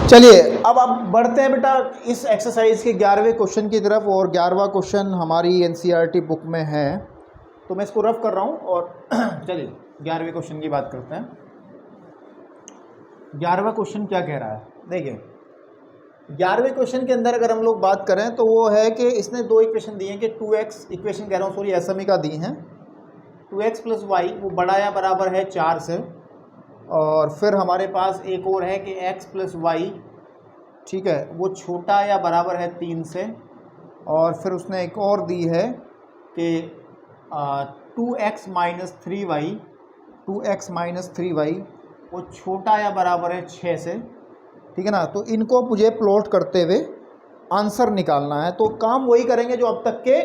चलिए अब बढ़ते हैं बेटा इस एक्सरसाइज के 11वें क्वेश्चन की तरफ। और 11वां क्वेश्चन हमारी एनसीईआरटी बुक में है, तो मैं इसको रफ कर रहा हूँ। और चलिए 11वें क्वेश्चन की बात करते हैं। 11वां क्वेश्चन क्या कह रहा है, देखिए 11वें क्वेश्चन के अंदर अगर हम लोग बात करें तो वो है कि इसने दो इक्वेशन दी हैं कि 2x इक्वेशन कह रहा हूँ सॉरी एसएमई का दी हैं 2x प्लस वाई वो बड़ा या बराबर है 4 से। और फिर हमारे पास एक और है कि x प्लस वाई, ठीक है, वो छोटा या बराबर है 3 से। और फिर उसने एक और दी है कि 2x minus 3y 2x minus 3y वो छोटा या बराबर है 6 से, ठीक है ना। तो इनको मुझे प्लॉट करते हुए आंसर निकालना है। तो काम वही करेंगे जो अब तक के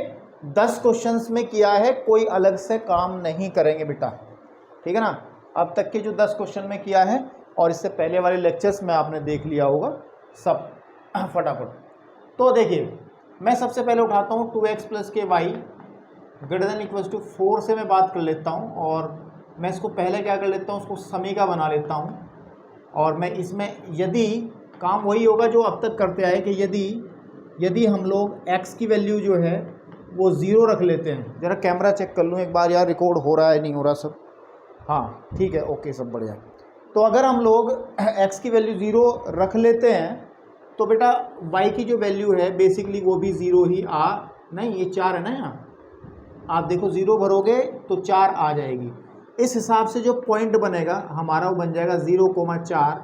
10 क्वेश्चंस में किया है, कोई अलग से काम नहीं करेंगे बेटा, ठीक है ना। अब तक के जो 10 क्वेश्चन में किया है और इससे पहले वाले लेक्चर्स में आपने देख लिया होगा सब फटाफट। तो देखिए मैं सबसे पहले उठाता हूँ 2x प्लस के y greater than equals to 4 से मैं बात कर लेता हूँ। और मैं इसको पहले क्या कर लेता हूँ, उसको समीका बना लेता हूँ। और मैं इसमें यदि काम वही होगा जो अब तक करते आए कि यदि हम लोग x की वैल्यू जो है वो 0 रख लेते हैं। ज़रा कैमरा चेक कर लूँ एक बार यार, रिकॉर्ड हो रहा है नहीं हो रहा सब, हाँ ठीक है ओके सब बढ़िया। तो अगर हम लोग x की वैल्यू 0 रख लेते हैं तो बेटा y की जो वैल्यू है बेसिकली वो भी 0 ही नहीं, ये 4 है ना, यहाँ आप देखो 0 भरोगे तो 4 आ जाएगी। इस हिसाब से जो पॉइंट बनेगा हमारा वो बन जाएगा 0,4,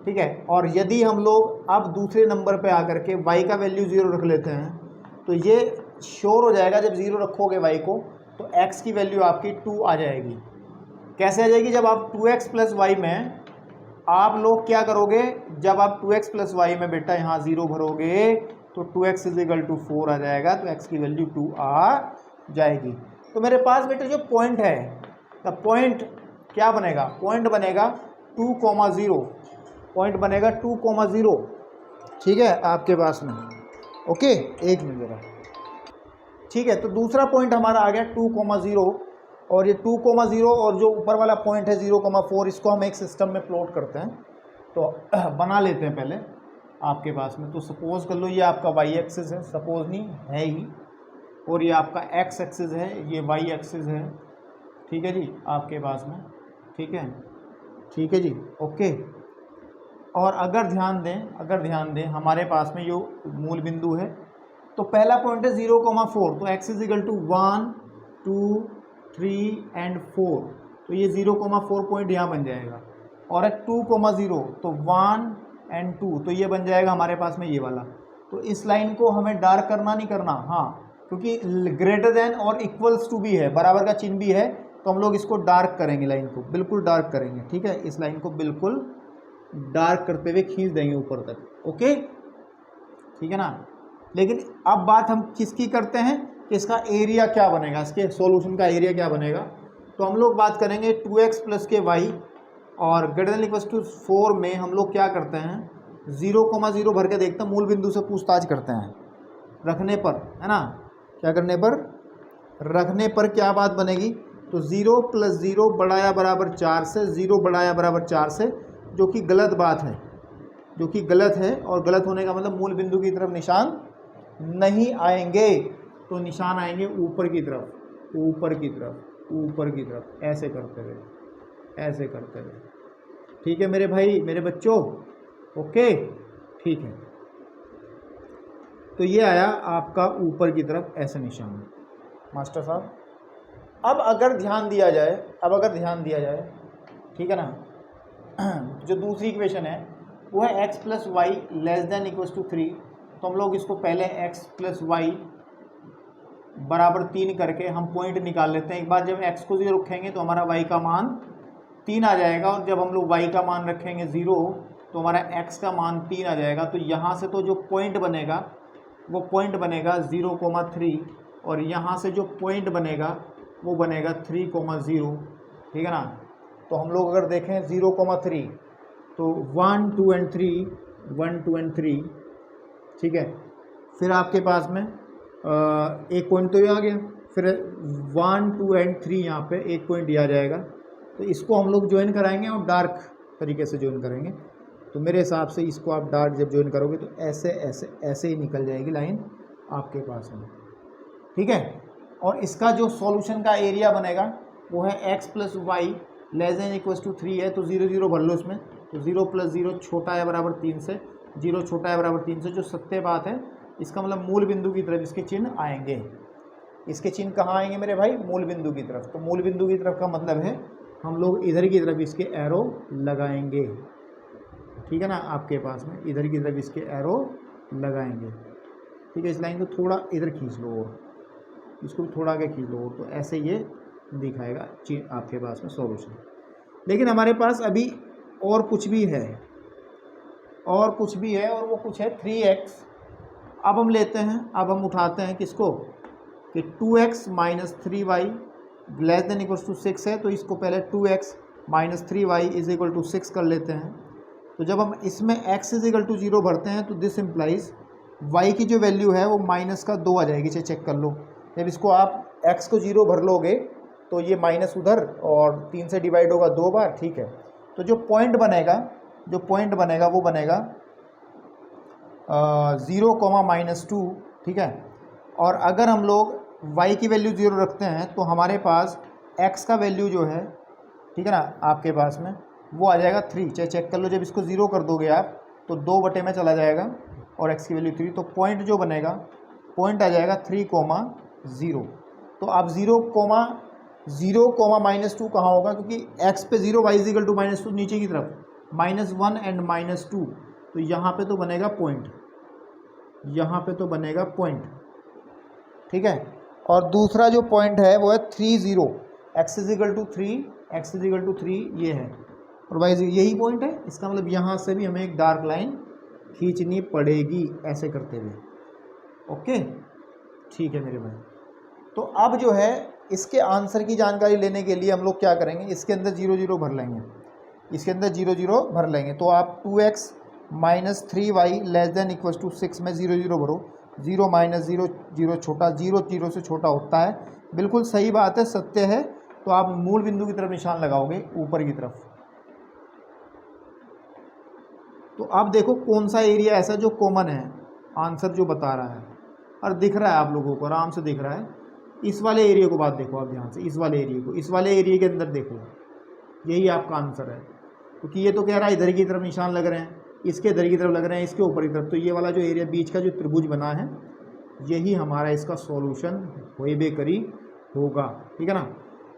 ठीक है। और यदि हम लोग अब दूसरे नंबर पे आकर के y का वैल्यू 0 रख लेते हैं तो ये श्योर हो जाएगा, जब 0 रखोगे y को तो x की वैल्यू आपकी 2 आ जाएगी। कैसे आ जाएगी, जब आप 2x प्लस वाई में आप लोग क्या करोगे, जब आप 2x प्लस वाई में बेटा यहाँ 0 भरोगे तो 2x इज इक्वल टू 4 आ जाएगा, तो x की वैल्यू 2 आ जाएगी। तो मेरे पास बेटा जो पॉइंट है, द पॉइंट क्या बनेगा, पॉइंट बनेगा 2,0, पॉइंट बनेगा 2,0, ठीक है आपके पास में। ओके एक मिनट जरा, ठीक है। तो दूसरा पॉइंट हमारा आ गया 2,0 और ये 2,0 और जो ऊपर वाला पॉइंट है 0,4, इसको हम एक सिस्टम में प्लॉट करते हैं। तो बना लेते हैं पहले आपके पास में। तो सपोज कर लो ये आपका वाई एक्सिस है, सपोज नहीं है ही, और ये आपका एक्स एक्सिस है, ये वाई एक्सिस है, ठीक है जी आपके पास में, ठीक है जी ओके। और अगर ध्यान दें हमारे पास में जो मूल बिंदु है तो पहला पॉइंट है 0,4, तो x is equal to 1 2 3 and 4, तो ये 0,4 पॉइंट यहाँ बन जाएगा। और एक 2,0 तो 1 एंड 2, तो ये बन जाएगा हमारे पास में ये वाला। तो इस लाइन को हमें डार्क करना नहीं करना, हाँ, क्योंकि ग्रेटर देन और इक्वल्स टू भी है, बराबर का चिन्ह भी है, तो हम लोग इसको डार्क करेंगे, लाइन को बिल्कुल डार्क करेंगे, ठीक है। इस लाइन को बिल्कुल डार्क करते हुए खींच देंगे ऊपर तक, ओके ठीक है ना। लेकिन अब बात हम किसकी करते हैं कि इसका एरिया क्या बनेगा, इसके सॉल्यूशन का एरिया क्या बनेगा। तो हम लोग बात करेंगे 2x प्लस के वाई और ग्रेटर देन इक्वल्स टू 4 में हम लोग क्या करते हैं 0,0 भर के देखते हैं, मूल बिंदु से पूछताछ करते हैं रखने पर, है ना। क्या करने पर, रखने पर क्या बात बनेगी, तो 0 प्लस 0 बड़ा या बराबर 4 से, 0 बड़ा या बराबर 4 से, जो कि गलत बात है, जो कि गलत है। और गलत होने का मतलब मूल बिंदु की तरफ निशान नहीं आएंगे, तो निशान आएंगे ऊपर की तरफ, ऊपर की तरफ, ऊपर की तरफ, ऐसे करते हुए, ऐसे करते हुए, ठीक है मेरे भाई मेरे बच्चों, ओके ठीक है। तो ये आया आपका ऊपर की तरफ ऐसे निशान, मास्टर साहब। अब अगर ध्यान दिया जाए, ठीक है ना, जो दूसरी इक्वेशन है वो है x plus y less than equals to 3, तो हम लोग इसको पहले x प्लस वाई बराबर 3 करके हम पॉइंट निकाल लेते हैं। एक बार जब x को 0 रखेंगे तो हमारा y का मान 3 आ जाएगा, और जब हम लोग y का मान रखेंगे 0 तो हमारा x का मान 3 आ जाएगा। तो यहाँ से तो जो पॉइंट बनेगा वो पॉइंट बनेगा 0,3, और यहाँ से जो पॉइंट बनेगा वो बनेगा 3,0, ठीक है ना। तो हम लोग अगर देखें 0,3 तो 1 2 एंड 3, 1 2 एंड 3, ठीक है। फिर आपके पास में एक पॉइंट तो ये आ गया, फिर 1 2 एंड 3 यहाँ पे एक पॉइंट दिया जाएगा। तो इसको हम लोग ज्वाइन कराएंगे और डार्क तरीके से ज्वाइन करेंगे। तो मेरे हिसाब से इसको आप डार्ट जब ज्वाइन करोगे तो ऐसे ऐसे ऐसे ही निकल जाएगी लाइन आपके पास में, ठीक है। और इसका जो सॉल्यूशन का एरिया बनेगा वो है x plus y less than equal to 3 है, तो 0 0 भर लो इसमें, तो 0 प्लस 0 छोटा है बराबर 3 से, 0 छोटा है बराबर 3 से, जो सत्य बात है। इसका मतलब मूल बिंदु की तरफ इसके चिन्ह आएंगे। इसके चिन्ह कहाँ आएंगे मेरे भाई? मूल बिंदु की तरफ। तो मूल बिंदु की तरफ का मतलब है हम लोग इधर की तरफ इसके एरो लगाएंगे, ठीक है ना, आपके पास में इधर की तरफ इसके एरो लगाएंगे, ठीक है। इस लाइन को थोड़ा इधर खींच लो और इसको थोड़ा आगे खींच लो, तो ऐसे ये दिखाएगा आपके पास में सॉल्यूशन। लेकिन हमारे पास अभी और कुछ भी है, और कुछ भी है, और वो कुछ है 3x। अब हम लेते हैं, अब हम उठाते हैं किसको कि 2x minus 3y less than equal to 6 है, तो इसको पहले 2x minus 3y is equal to 6 कर लेते हैं। तो जब हम इसमें x इज इक्वल टू 0 भरते हैं तो दिस इम्प्लाइज y की जो वैल्यू है वो माइनस का 2 आ जाएगी, चेक कर लो। जब इसको आप x को 0 भर लोगे तो ये माइनस उधर और 3 से डिवाइड होगा 2 बार, ठीक है। तो जो पॉइंट बनेगा वो बनेगा 0,-2, ठीक है। और अगर हम लोग y की वैल्यू 0 रखते हैं तो हमारे पास x का वैल्यू जो है, ठीक है ना, आपके पास में वो आ जाएगा 3। चाहे चेक कर लो, जब इसको 0 कर दोगे आप तो 2 बटे में चला जाएगा और x की वैल्यू 3, तो पॉइंट जो बनेगा पॉइंट आ जाएगा 3,0। तो आप 0,0,-2 कहाँ होगा? क्योंकि x पे 0, y इज इक्वल टू -2 नीचे की तरफ, -1 एंड -2, तो यहाँ पे तो बनेगा पॉइंट, यहाँ पे तो बनेगा पॉइंट, ठीक है। और दूसरा जो पॉइंट है वो है 3,0, x is equal to 3, x is equal to 3 ये है, और y यही पॉइंट है। इसका मतलब यहाँ से भी हमें एक डार्क लाइन खींचनी पड़ेगी ऐसे करते हुए, ओके, ठीक है मेरे भाई। तो अब जो है इसके आंसर की जानकारी लेने के लिए हम लोग क्या करेंगे, इसके अंदर 0 0 भर लेंगे, इसके अंदर 0 0 भर लेंगे। तो आप 2x minus 3y less than equal to 6 में 0 0 भरो, 0 माइनस 0 0 छोटा, 0 0 से छोटा होता है, बिल्कुल सही बात है, सत्य है। तो आप मूल बिंदु की तरफ निशान लगाओगे ऊपर की तरफ। तो आप देखो कौन सा एरिया ऐसा जो कॉमन है, आंसर जो बता रहा है और दिख रहा है आप लोगों को, आराम से दिख रहा है। इस वाले एरिया को बात देखो आप ध्यान से, इस वाले एरिया को, इस वाले एरिया के अंदर देखो, यही आपका आंसर है। क्योंकि ये तो कह रहा है इधर की तरफ निशान लग रहे हैं, इसके इधर की तरफ लग रहे हैं, इसके ऊपर की तरफ, तो ये वाला जो एरिया बीच का जो त्रिभुज बना है यही हमारा इसका सॉल्यूशन होए करी होगा, ठीक है ना।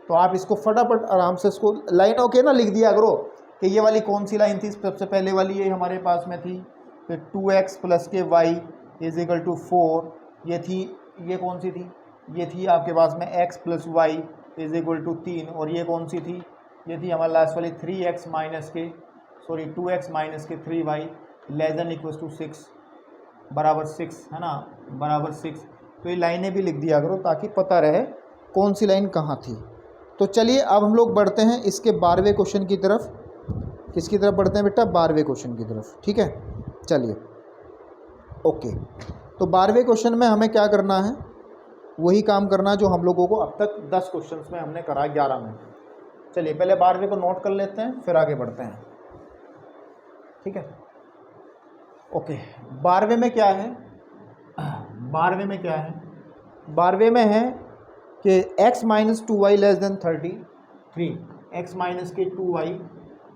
तो आप इसको फटाफट आराम से इसको लाइनों के ना लिख दिया करो कि ये वाली कौन सी लाइन थी, सबसे पहले वाली ये हमारे पास में थी, फिर 2x प्लस के y इज इक्वल टू 4, ये थी, ये कौन सी थी, ये थी आपके पास में x plus y is equal to 3, और ये कौन सी थी, ये थी हमारे लास्ट वाली 2x माइनस के 3y less than equal to 6 बराबर 6, है ना, बराबर 6। तो ये लाइनें भी लिख दिया करो ताकि पता रहे कौन सी लाइन कहाँ थी। तो चलिए अब हम लोग बढ़ते हैं इसके 12वें क्वेश्चन की तरफ। किसकी तरफ बढ़ते हैं बेटा? 12वें क्वेश्चन की तरफ, ठीक है। चलिए ओके, तो 12वें क्वेश्चन में हमें क्या करना है, वही काम करना जो हम लोगों को अब तक 10 क्वेश्चंस में हमने करा, 11 में। चलिए पहले 12वें को नोट कर लेते हैं, फिर आगे बढ़ते हैं, ठीक है। ओके, 12वें में क्या है, 12वें में क्या है, 12वें में है कि x minus 2y less than 33, x minus के 2y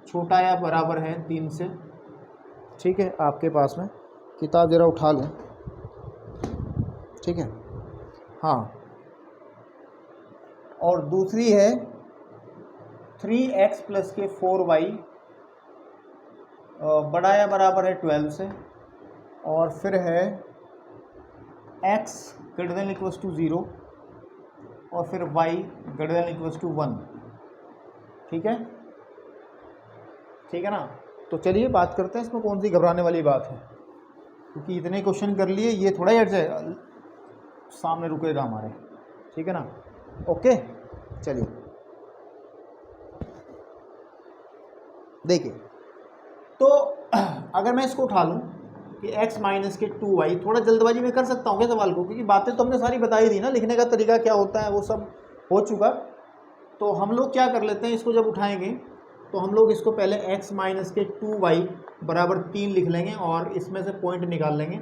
छोटा या बराबर है 3 से, ठीक है। आपके पास में किताब ज़रा उठा लूँ, ठीक है, हाँ। और दूसरी है 3x प्लस के 4y बड़ा या बराबर है 12 से, और फिर है x greater than equals to 0 और फिर y greater than equals to 1, ठीक है, ठीक है ना। तो चलिए बात करते हैं इसमें कौन सी घबराने वाली बात है, क्योंकि इतने क्वेश्चन कर लिए, ये थोड़ा ही हट जाएगा, सामने रुकेगा हमारे, ठीक है ना। ओके चलिए देखिए, तो अगर मैं इसको उठा लूँ कि x माइनस के 2y, थोड़ा जल्दबाजी में कर सकता हूँ क्या सवाल को, क्योंकि बातें तो हमने सारी बताई दी ना, लिखने का तरीका क्या होता है वो सब हो चुका। तो हम लोग क्या कर लेते हैं, इसको जब उठाएंगे तो हम लोग इसको पहले x माइनस के 2y बराबर 3 लिख लेंगे और इसमें से पॉइंट निकाल लेंगे।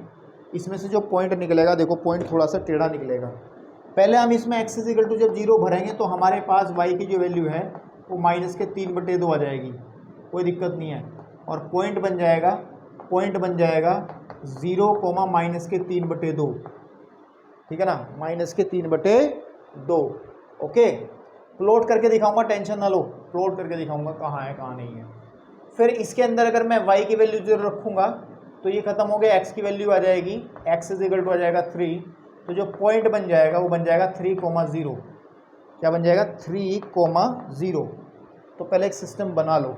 इसमें से जो पॉइंट निकलेगा, देखो पॉइंट थोड़ा सा टेढ़ा निकलेगा। पहले हम इसमें x इज इक्वल टू जब 0 भरेंगे तो हमारे पास y की जो वैल्यू है वो -3/2 आ जाएगी, कोई दिक्कत नहीं है। और पॉइंट बन जाएगा 0, -3/2, ठीक है ना, -3/2। ओके, प्लॉट करके दिखाऊंगा, टेंशन ना लो, प्लॉट करके दिखाऊंगा कहाँ है कहाँ नहीं है। फिर इसके अंदर अगर मैं y की वैल्यू 0 रखूँगा तो ये खत्म हो गया, x की वैल्यू आ जाएगी, x इज इक्वल टू आ जाएगा 3। तो जो पॉइंट बन जाएगा वो बन जाएगा 3,0। क्या बन जाएगा? 3,0। तो पहले एक सिस्टम बना लो,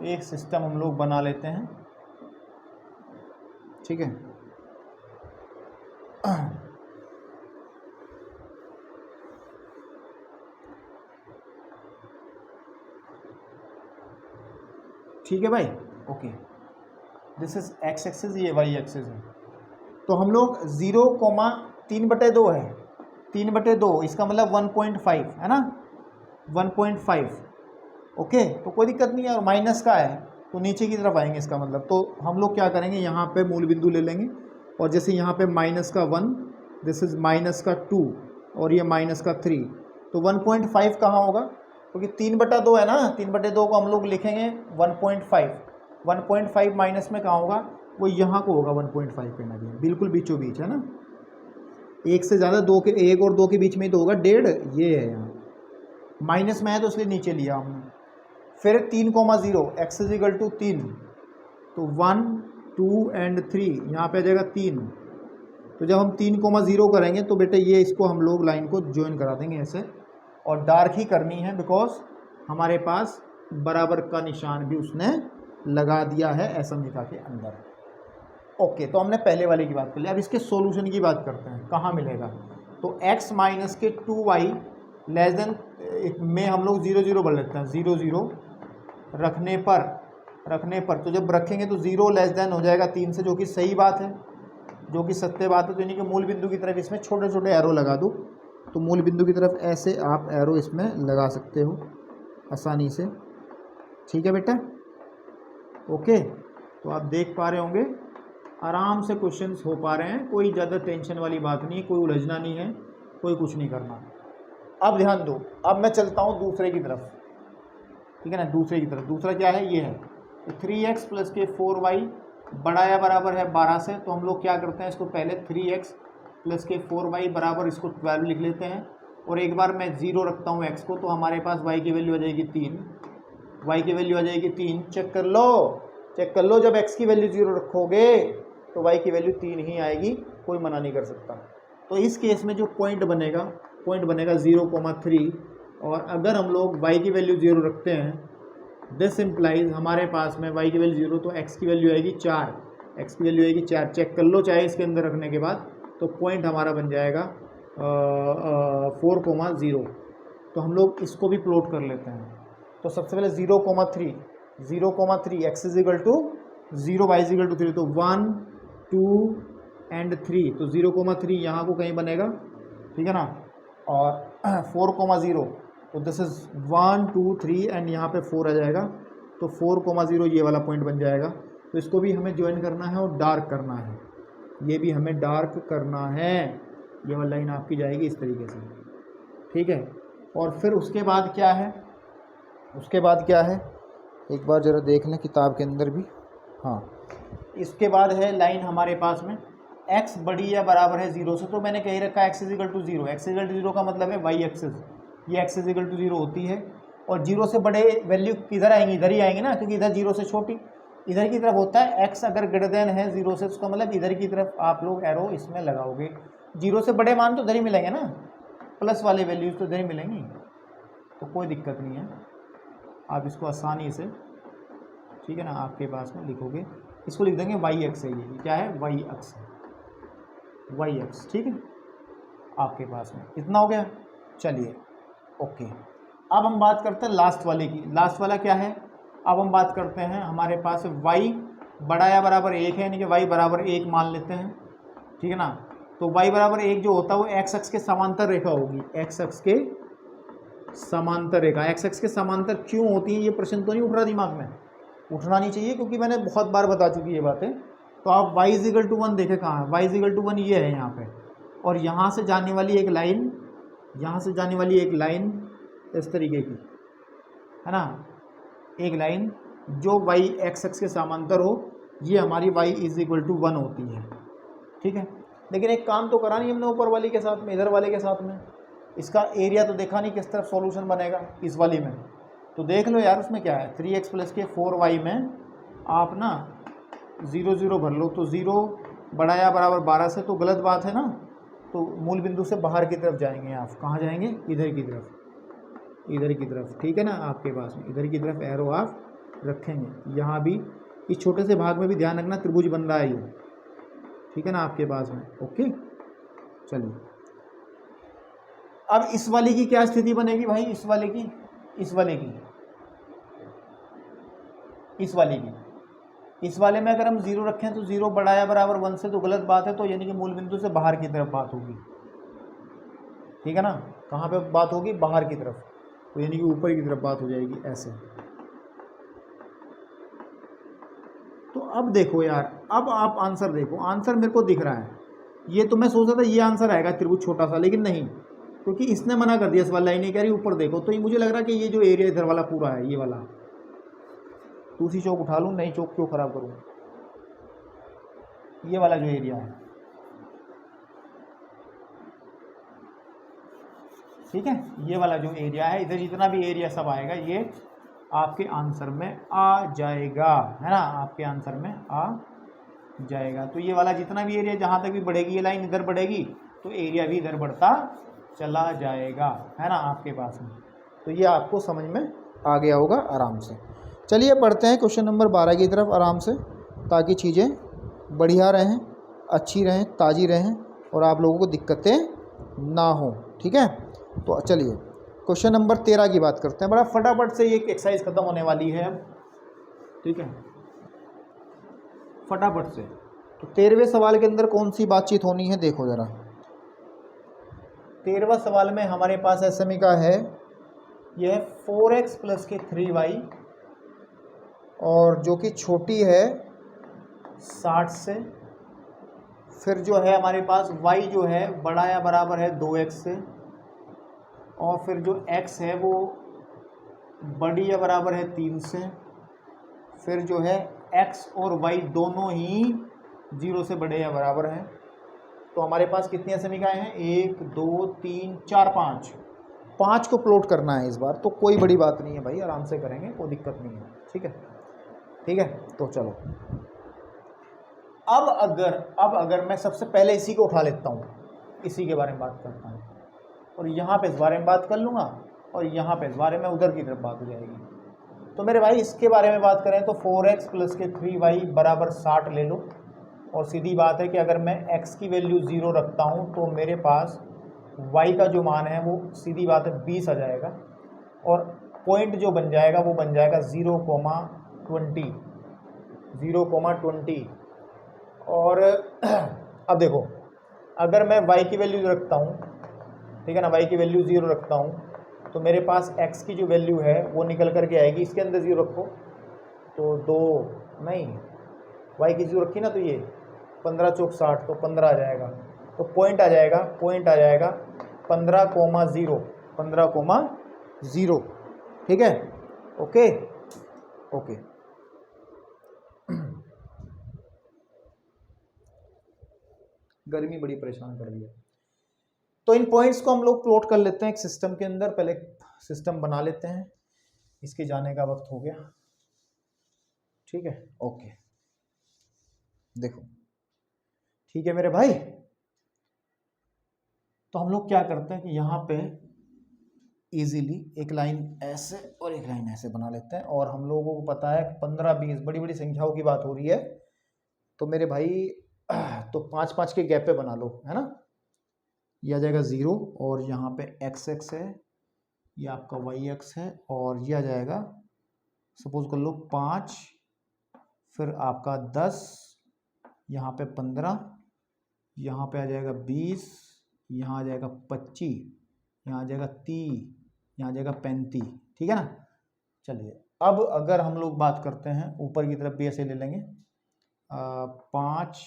एक सिस्टम हम लोग बना लेते हैं, ठीक है। ठीक है भाई, okay, this is x axis, ये y एक्सिस है। तो हम लोग 0,3/2 है, 3/2, इसका मतलब 1.5 है ना, 1.5। ओके, तो कोई दिक्कत नहीं है। और माइनस का है तो नीचे की तरफ आएंगे इसका मतलब। तो हम लोग क्या करेंगे, यहाँ पे मूल बिंदु ले लेंगे और जैसे यहाँ पे -1, दिस इज -2 और ये -3, तो 1.5 कहाँ होगा? क्योंकि 3/2 है ना, 3/2 को हम लोग लिखेंगे 1.5। 1.5 माइनस में कहाँ होगा? वो यहाँ को होगा 1.5 पे, ना बिल्कुल बीचों बीच है ना, एक से ज़्यादा, दो के, एक और दो के बीच में ही तो होगा, 1.5 ये है यहाँ, माइनस में है तो इसलिए नीचे लिया हमने। फिर 3,0, x इज इक्वल टू 3, तो 1, 2 एंड 3, यहाँ पे आ जाएगा 3। तो जब हम 3,0 करेंगे तो बेटे ये इसको हम लोग लाइन को ज्वाइन करा देंगे ऐसे, और डार्क ही करनी है बिकॉज हमारे पास बराबर का निशान भी उसने लगा दिया है असमिका के अंदर। ओके, तो हमने पहले वाले की बात कर ली। अब इसके सॉल्यूशन की बात करते हैं, कहाँ मिलेगा? तो x माइनस के 2y लेस देन में हम लोग 0,0 भर लेते हैं, 0,0 रखने पर तो जब रखेंगे तो 0 लेस देन हो जाएगा 3 से, जो कि सही बात है, जो कि सत्य बात है। तो यानी कि मूल बिंदु की तरफ इसमें छोटे छोटे एरो लगा दो, तो मूल बिंदु की तरफ ऐसे आप एरो इसमें लगा सकते हो आसानी से, ठीक है बेटा। ओके, तो आप देख पा रहे होंगे आराम से क्वेश्चंस हो पा रहे हैं, कोई ज़्यादा टेंशन वाली बात नहीं है, कोई उलझना नहीं है, कोई कुछ नहीं करना। अब ध्यान दो, अब मैं चलता हूँ दूसरे की तरफ, ठीक है ना, दूसरे की तरफ। दूसरा क्या है? ये है, तो 3x प्लस के 4y बड़ा या बराबर है 12 से। तो हम लोग क्या करते हैं, इसको पहले 3x प्लस के 4y बराबर इसको 12 लिख लेते हैं, और एक बार मैं 0 रखता हूँ x को, तो हमारे पास y की वैल्यू आ जाएगी 3, y की वैल्यू आ जाएगी 3। चेक कर लो, जब x की वैल्यू 0 रखोगे तो y की वैल्यू 3 ही आएगी, कोई मना नहीं कर सकता। तो इस केस में जो पॉइंट बनेगा 0,3, और अगर हम लोग y की वैल्यू 0 रखते हैं, दिस इम्प्लाइज हमारे पास में y की वैल्यू 0, तो x की वैल्यू आएगी 4, x की वैल्यू आएगी 4। चेक कर लो चाहे इसके अंदर रखने के बाद, तो पॉइंट हमारा बन जाएगा 4,0। तो हम लोग इसको भी प्लॉट कर लेते हैं। तो सबसे पहले 0,3 x is equal to 0, y is equal to 3, तो 1, 2 एंड 3, तो 0,3 यहाँ को कहीं बनेगा, ठीक है ना। और 4,0, तो दिस इज 1, 2, 3 एंड यहाँ पे 4 आ जाएगा, तो 4,0 ये वाला पॉइंट बन जाएगा। तो इसको भी हमें ज्वाइन करना है और डार्क करना है, ये भी हमें डार्क करना है। ये वाला लाइन आपकी जाएगी इस तरीके से, ठीक है। और फिर उसके बाद क्या है, एक बार ज़रा देख लें किताब के अंदर भी। हाँ, इसके बाद है लाइन हमारे पास में x बड़ी या बराबर है 0 से। तो मैंने कही रखा है x is equal to 0, x is equal to 0 का मतलब है y एक्सिस, ये x इज इक्वल टू 0 होती है। और 0 से बड़े वैल्यू किधर आएंगी? इधर ही आएंगी ना, क्योंकि इधर 0 से छोटी इधर की तरफ होता है। x अगर ग्रेटर देन है 0 से, उसका मतलब इधर की तरफ आप लोग एरो इसमें लगाओगे। 0 से बड़े मान तो इधर ही मिलेंगे ना, प्लस वाले वैल्यूज तो इधर ही मिलेंगी, तो कोई दिक्कत नहीं है। आप इसको आसानी से, ठीक है ना, आपके पास में लिखोगे, इसको लिख देंगे y एक्स है, ये क्या है? y एक्स, ठीक है, आपके पास में इतना हो गया। चलिए ओके, अब हम बात करते हैं लास्ट वाले की। लास्ट वाला क्या है? अब हम बात करते हैं, हमारे पास y बड़ा या बराबर 1 है, यानी कि y बराबर 1 मान लेते हैं, ठीक है ना। तो y बराबर 1 जो होता है वो x अक्ष के समांतर रेखा होगी, x अक्ष के समांतर रेखा। x अक्ष के समांतर क्यों होती है, ये प्रश्न तो नहीं उठ रहा दिमाग में? उठना नहीं चाहिए, क्योंकि मैंने बहुत बार बता चुकी ये बातें। तो आप y इजिकल टू 1 देखें कहाँ है, y इजिकल टू 1 ये है यहाँ पे, और यहाँ से जाने वाली एक लाइन, यहाँ से जाने वाली एक लाइन इस तरीके की है ना, एक लाइन जो y एक्स के समांतर हो, ये हमारी y इज इक्वल टू 1 होती है। ठीक है, लेकिन एक काम तो करा नहीं हमने ऊपर वाली के साथ में, इधर वाले के साथ में, इसका एरिया तो देखा नहीं किस तरफ सॉल्यूशन बनेगा इस वाली में। तो देख लो यार उसमें क्या है, 3x प्लस के 4y में आप ना 0 0 भर लो, तो 0 बड़ा या बराबर 12 से, तो गलत बात है ना। तो मूल बिंदु से बाहर की तरफ जाएंगे आप, कहाँ जाएंगे, इधर की तरफ, इधर की तरफ। ठीक है ना, आपके पास में इधर की तरफ एरो आप रखेंगे। यहाँ भी इस छोटे से भाग में भी ध्यान रखना त्रिभुज बन रहा है ये, ठीक है ना आपके पास में। ओके, चलिए अब इस वाले की क्या स्थिति बनेगी भाई, इस वाले की, इस वाले की, इस वाले की, इस वाले में अगर हम 0 रखें तो 0 बड़ा या बराबर 1 से, तो गलत बात है, तो यानी कि मूल बिंदु से बाहर की तरफ बात होगी। ठीक है ना, कहाँ पे बात होगी, बाहर की तरफ, तो यानी कि ऊपर की तरफ बात हो जाएगी ऐसे। तो अब देखो यार, अब आप आंसर देखो, आंसर मेरे को दिख रहा है। ये तो मैं सोच रहा था ये आंसर आएगा त्रिभुज छोटा सा, लेकिन नहीं, क्योंकि इसने मना कर दिया, इस वाला लाइन कह रही ऊपर देखो। तो ये मुझे लग रहा है कि ये जो एरिया इधर वाला पूरा है, ये वाला, दूसरी चौक उठा लूँ, नई चौक क्यों खराब करूँ, ये वाला जो एरिया है, ठीक है, ये वाला जो एरिया है, इधर जितना भी एरिया सब आएगा ये आपके आंसर में आ जाएगा, है ना, आपके आंसर में आ जाएगा। तो ये वाला जितना भी एरिया जहाँ तक भी बढ़ेगी, ये लाइन इधर बढ़ेगी, तो एरिया भी इधर बढ़ता चला जाएगा, है ना आपके पास में। तो ये आपको समझ में आ गया होगा आराम से। चलिए पढ़ते हैं क्वेश्चन नंबर 12 की तरफ आराम से, ताकि चीज़ें बढ़िया रहें, अच्छी रहें, ताज़ी रहें, और आप लोगों को दिक्कतें ना हो। ठीक है, तो चलिए क्वेश्चन नंबर 13 की बात करते हैं। बड़ा फटाफट से ये एक्सरसाइज खत्म होने वाली है अब, ठीक है, फटाफट से। तो 13वें सवाल के अंदर कौन सी बातचीत होनी है, देखो ज़रा। 13वां सवाल में हमारे पास एसएमई का है, यह 4x प्लस के 3y, और जो कि छोटी है 60 से। फिर जो है हमारे पास y जो है बड़ा या बराबर है 2x से, और फिर जो x है वो बड़ी या बराबर है 3 से। फिर जो है x और y दोनों ही 0 से बड़े या बराबर हैं। तो हमारे पास कितनी समीकरण हैं, 1 2 3 4 5 को प्लॉट करना है इस बार। तो कोई बड़ी बात नहीं है भाई, आराम से करेंगे, कोई दिक्कत नहीं है। ठीक है, ठीक है, तो चलो अब अगर मैं सबसे पहले इसी को उठा लेता हूँ, इसी के बारे में बात करता हूँ, और यहाँ पे इस बारे में बात कर लूँगा, और यहाँ पे इस बारे में उधर की तरफ बात हो जाएगी। तो मेरे भाई इसके बारे में बात करें तो 4x प्लस के 3y बराबर 60 ले लो। और सीधी बात है कि अगर मैं x की वैल्यू 0 रखता हूँ तो मेरे पास y का जो मान है वो सीधी बात है 20 आ जाएगा, और पॉइंट जो बन जाएगा वो बन जाएगा 0,20, 0,20। और अब देखो, अगर मैं y की वैल्यू रखता हूँ, ठीक है ना, y की वैल्यू 0 रखता हूँ, तो मेरे पास x की जो वैल्यू है वो निकल करके आएगी, इसके अंदर 0 रखो तो 2 नहीं, y की 0 रखी ना, तो ये 15 चौक 60, तो 15 आ जाएगा। तो पॉइंट आ जाएगा 15,0, ठीक है, ओके ओके। गर्मी बड़ी परेशान कर रही है। तो इन पॉइंट्स को हम लोग प्लॉट कर लेते हैं एक सिस्टम के अंदर। पहले सिस्टम बना लेते हैं, इसके जाने का वक्त हो गया, ठीक है, ओके। देखो, ठीक है मेरे भाई, तो हम लोग क्या करते हैं कि यहाँ पे इजीली एक लाइन ऐसे और एक लाइन ऐसे बना लेते हैं। और हम लोगों को पता है 15-20 बड़ी बड़ी संख्याओं की बात हो रही है, तो मेरे भाई तो 5-5 के गैप पे बना लो, है ना। ये आ जाएगा 0, और यहाँ पे x है, ये आपका y है, और ये आ जाएगा सपोज कर लो 5, फिर आपका 10, यहाँ पे 15, यहाँ पे आ जाएगा 20, यहाँ आ जाएगा 25, यहाँ आ जाएगा 30, यहाँ आ जाएगा 35, ठीक है ना। चलिए अब अगर हम लोग बात करते हैं ऊपर की तरफ भी ऐसे ले लेंगे 5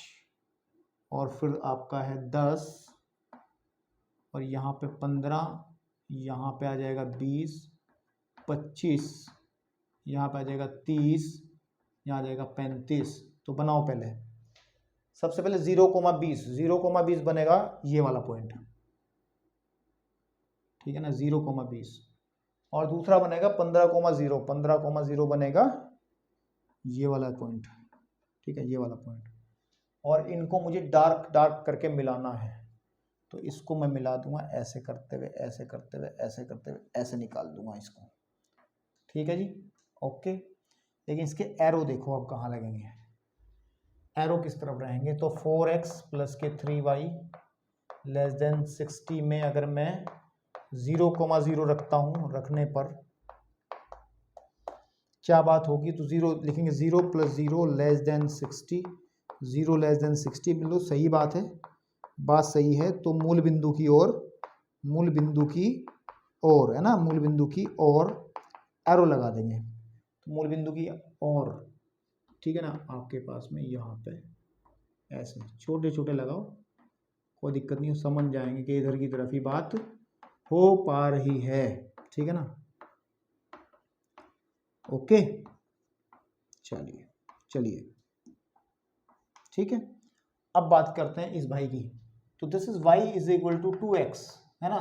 और फिर आपका है 10 और यहाँ पे 15, यहाँ पे आ जाएगा 20, 25, यहाँ पे आ जाएगा 30, यहाँ आ जाएगा 35। तो बनाओ पहले, सबसे पहले 0,20, 0,20 बनेगा ये वाला पॉइंट, ठीक है ना, 0,20। और दूसरा बनेगा 15,0, 15,0 बनेगा ये वाला पॉइंट, ठीक है, ये वाला पॉइंट। और इनको मुझे डार्क डार्क करके मिलाना है, तो इसको मैं मिला दूंगा ऐसे करते हुए, ऐसे करते हुए, ऐसे करते हुए, ऐसे निकाल दूंगा इसको, ठीक है जी, ओके। लेकिन इसके एरो देखो अब कहाँ लगेंगे, एरो किस तरफ रहेंगे, तो 4x प्लस के 3y लेस देन 60 में अगर मैं 0,0 रखता हूँ, रखने पर क्या बात होगी, तो 0 लिखेंगे, 0 + 0 लेस देन 60, 0 लेस देन 60, बिल्कुल सही बात है, बात सही है। तो मूल बिंदु की ओर, मूल बिंदु की ओर, है ना, मूल बिंदु की ओर एरो लगा देंगे, तो मूल बिंदु की ओर, ठीक है ना, आपके पास में यहाँ पे ऐसे छोटे छोटे लगाओ, कोई दिक्कत नहीं, समझ जाएंगे कि इधर की तरफ ही बात हो पा रही है, ठीक है ना, ओके। चलिए चलिए, ठीक है। अब बात करते हैं इस भाई की, तो दिस इज y = 2x, है ना,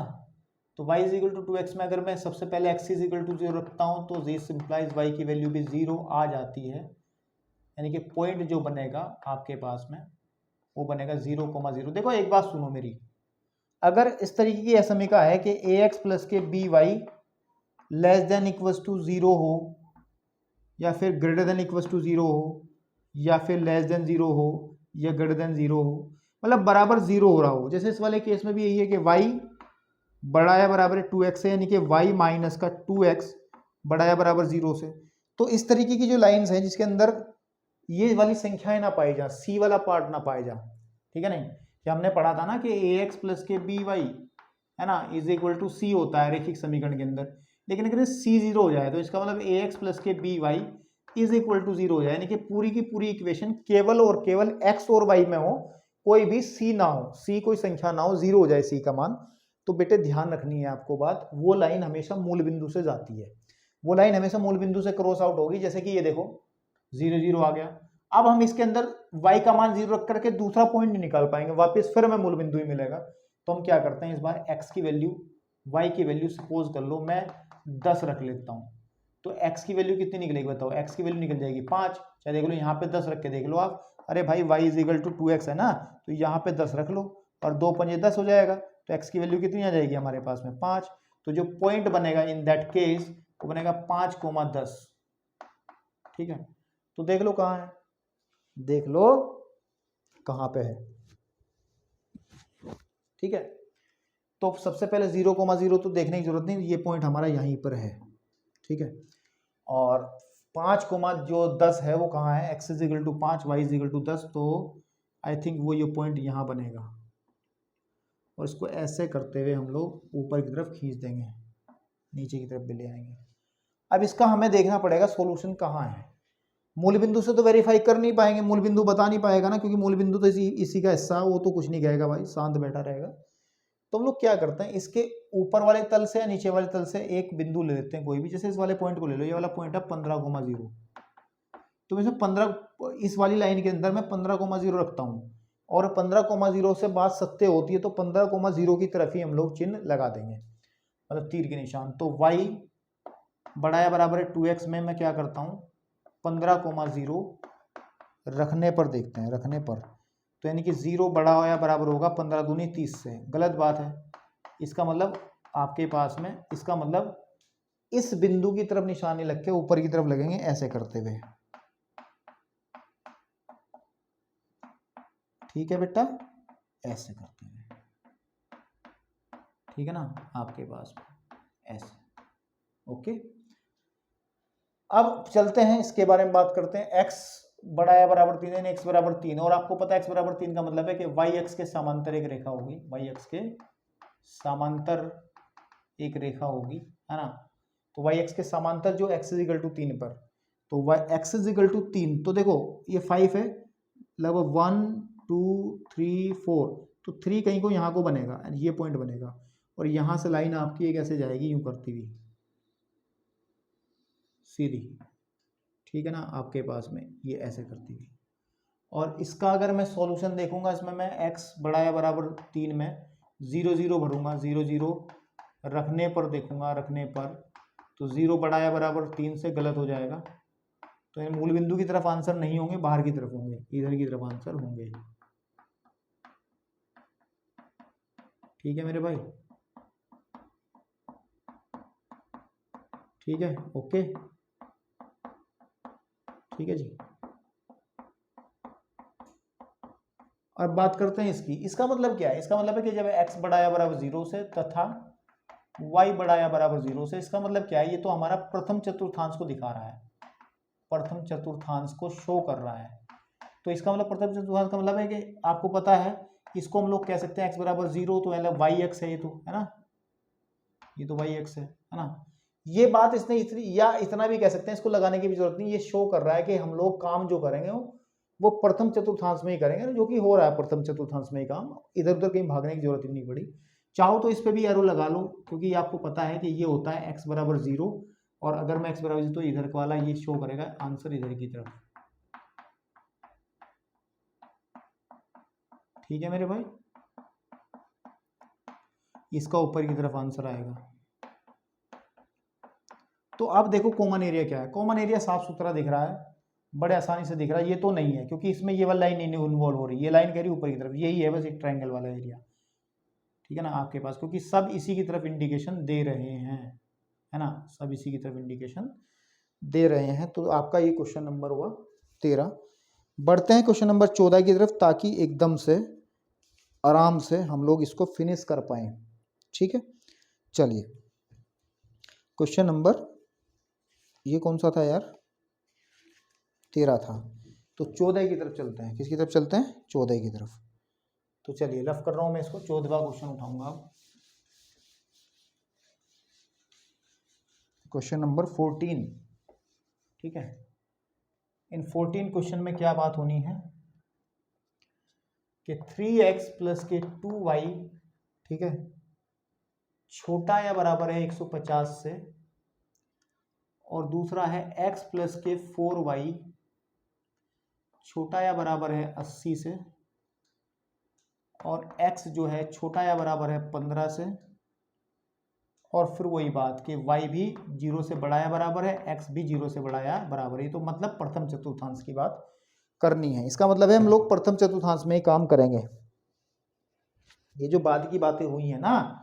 तो y = 2x में अगर मैं सबसे पहले x = 0 रखता हूं तो दिस इंप्लाइज y की वैल्यू भी 0 आ जाती है, यानी कि पॉइंट जो बनेगा आपके पास में वो बनेगा 0,0। देखो एक बात सुनो मेरी, अगर इस तरीके की असमिका है कि ax प्लस के by less than equals to 0 हो, या फिर ग्रेटर देन इक्वल्स टू 0 हो, या फिर लेस देन 0 हो, या ग्रेटर देन 0 हो, मतलब बराबर 0 हो रहा हो, जैसे इस वाले केस में भी यही है कि y बड़ा या बराबर 2x है, यानी कि y माइनस का 2x बड़ा या बराबर 0 से। तो इस तरीके की जो लाइंस हैं जिसके अंदर ये वाली संख्याएं ना पाई जा, सी वाला पार्ट ना पाया जा, ठीक है नहीं, कि हमने पढ़ा था ना कि ax प्लस के by, है ना, = c होता है रेखिक समीकरण के अंदर, लेकिन अगर c 0 हो जाए तो इसका मतलब ax प्लस के by = 0 हो जाए, यानी कि पूरी की पूरी इक्वेशन केवल और केवल x और y में हो, कोई भी c ना हो, c कोई संख्या ना हो, 0 हो जाए c का मान। तो बेटे ध्यान रखनी है आपको बात, वो लाइन हमेशा मूल बिंदु से जाती है, वो लाइन हमेशा मूल बिंदु से क्रॉस आउट होगी, जैसे कि ये देखो 0 0 आ गया। अब हम इसके अंदर y का मान 0 रख करके दूसरा पॉइंट नहीं निकाल पाएंगे, वापस फिर हमें मूल बिंदु ही मिलेगा। तो हम क्या करते हैं, इस बार x की वैल्यू, y की वैल्यू सपोज कर लो मैं 10 रख लेता हूं, तो x की वैल्यू कितनी निकलेगी बताओ, x की वैल्यू निकल जाएगी 5, चाहे देख लो यहाँ पे 10 रख के देख लो आप, अरे भाई y = 2x है ना, तो यहाँ पे 10 रख लो और 2 पंजे 10 हो जाएगा, तो x की वैल्यू कितनी आ जाएगी हमारे पास में 5। तो जो पॉइंट बनेगा इन दैट केस वो बनेगा 5,10, ठीक है। तो देख लो कहाँ है, देख लो कहाँ पे है, ठीक है। तो सबसे पहले 0,0 तो देखने की जरूरत नहीं, ये पॉइंट हमारा यहीं पर है, ठीक है। और 5,10 है वो कहाँ है, x = 5 y = 10, तो आई थिंक वो ये पॉइंट यहाँ बनेगा, और इसको ऐसे करते हुए हम लोग ऊपर की तरफ खींच देंगे, नीचे की तरफ भी ले आएंगे। अब इसका हमें देखना पड़ेगा सॉल्यूशन कहाँ है, मूल बिंदु से तो वेरीफाई कर नहीं पाएंगे, मूल बिंदु बता नहीं पाएगा ना, क्योंकि मूल बिंदु तो इसी का हिस्सा, वो तो कुछ नहीं कहेगा भाई, शांत बैठा रहेगा। तो हम लोग क्या करते हैं, इसके ऊपर वाले तल से या नीचे वाले तल से एक बिंदु ले लेते हैं कोई भी, जैसे इस वाले पॉइंट को ले लो, ये वाला पॉइंट है 15,0, तो मैं 15, इस वाली लाइन के अंदर मैं 15,0 रखता हूँ, और 15,0 से बात सत्य होती है, तो 15,0 की तरफ ही हम लोग चिन्ह लगा देंगे, मतलब तीर के निशान। तो y बड़ा या बराबर है 2x में मैं क्या करता हूँ, 15,0 रखने पर देखते हैं, रखने पर, तो यानी कि 0 बड़ा या बराबर होगा 15 दूनी 30 से, गलत बात है। इसका मतलब आपके पास में, इसका मतलब इस बिंदु की तरफ निशानी लग के ऊपर की तरफ लगेंगे ऐसे करते हुए, ठीक है बेटा, ऐसे करते हैं, ठीक है ना, आपके पास में ऐसे, ओके। अब चलते हैं इसके बारे में बात करते हैं, x बड़ा या बराबर 3 है, x बराबर 3, और आपको पता है x बराबर 3 का मतलब है कि y x के समांतर एक रेखा होगी, y x के समांतर एक रेखा होगी, है ना। तो वाई एक्स के समांतर जो एक्स इज इक्वल टू 3 पर, तो y x is equal to 3, तो देखो ये 5 है, लगभग 1 2 3 4, तो 3 कहीं को यहाँ को बनेगा, ये पॉइंट बनेगा, और यहाँ से लाइन आपकी एक ऐसे जाएगी यूँ करती हुई सीधी, ठीक है ना, आपके पास में ये ऐसे करती हुई। और इसका अगर मैं सॉल्यूशन देखूंगा, इसमें मैं x बड़ा या बराबर 3 में 0 0 भरूंगा, 0 0 रखने पर देखूंगा, रखने पर तो 0 बड़ा या बराबर 3 से गलत हो जाएगा, तो इन मूल बिंदु की तरफ आंसर नहीं होंगे, बाहर की तरफ होंगे, इधर की तरफ आंसर होंगे। ठीक है मेरे भाई, ठीक है, ओके, ठीक है जी। अब बात करते हैं इसकी, इसका मतलब क्या है, इसका मतलब है कि जब x बड़ा या बराबर 0 से तथा y बड़ा या बराबर 0 से, इसका मतलब क्या है, ये तो हमारा प्रथम चतुर्थांश को दिखा रहा है, प्रथम चतुर्थांश को शो कर रहा है। तो इसका मतलब प्रथम चतुर्थांश का मतलब है कि आपको पता है, इसको हम लोग कह सकते हैं x बराबर 0, तो मतलब वाई एक्स है, ये तो है ना, ये तो वाई एक्स है ना। ये बात इसने इतनी, या इतना भी कह सकते हैं, इसको लगाने की भी जरूरत नहीं, ये शो कर रहा है कि हम लोग काम जो करेंगे वो प्रथम चतुर्थांश में ही करेंगे, जो कि हो रहा है प्रथम चतुर्थांश में ही काम, इधर उधर कहीं भागने की जरूरत ही नहीं पड़ी। चाहो तो इस पे भी एरो लगा लो, क्योंकि आपको पता है कि ये होता है x बराबर 0, और अगर मैं x बराबर 0 तो इधर वाला ये शो करेगा आंसर इधर की तरफ। ठीक है मेरे भाई, इसका ऊपर की तरफ आंसर आएगा। तो अब देखो कॉमन एरिया क्या है, कॉमन एरिया साफ सुथरा दिख रहा है, बड़े आसानी से दिख रहा है, ये तो नहीं है क्योंकि इसमें ये वाली लाइन नहीं इन्वॉल्व हो रही, ये लाइन कह रही है ऊपर की तरफ, यही है बस एक ट्रायंगल वाला एरिया, ठीक है ना आपके पास, क्योंकि सब इसी की तरफ इंडिकेशन दे रहे हैं, है ना, सब इसी की तरफ इंडिकेशन दे रहे हैं। तो आपका ये क्वेश्चन नंबर हुआ 13। बढ़ते हैं क्वेश्चन नंबर 14 की तरफ, ताकि एकदम से आराम से हम लोग इसको फिनिश कर पाए। ठीक है, चलिए क्वेश्चन नंबर, ये कौन सा था यार, 13 था, तो 14 की तरफ चलते हैं। किसकी तरफ चलते हैं, 14 की तरफ। तो चलिए रफ कर रहा हूं मैं इसको, 14वां क्वेश्चन उठाऊंगा अब, क्वेश्चन नंबर 14। ठीक है, इन 14 क्वेश्चन में क्या बात होनी है कि 3x प्लस के 2y, ठीक है, छोटा या बराबर है 150 से, और दूसरा है x प्लस के 4y छोटा या बराबर है 80 से, और x जो है छोटा या बराबर है 15 से, और फिर वही बात कि y भी 0 से बड़ा या बराबर है, x भी 0 से बड़ा या बराबर है। तो मतलब प्रथम चतुर्थांश की बात करनी है, इसका मतलब है हम लोग प्रथम चतुर्थांश में ही काम करेंगे। ये जो बाद की बातें हुई है ना,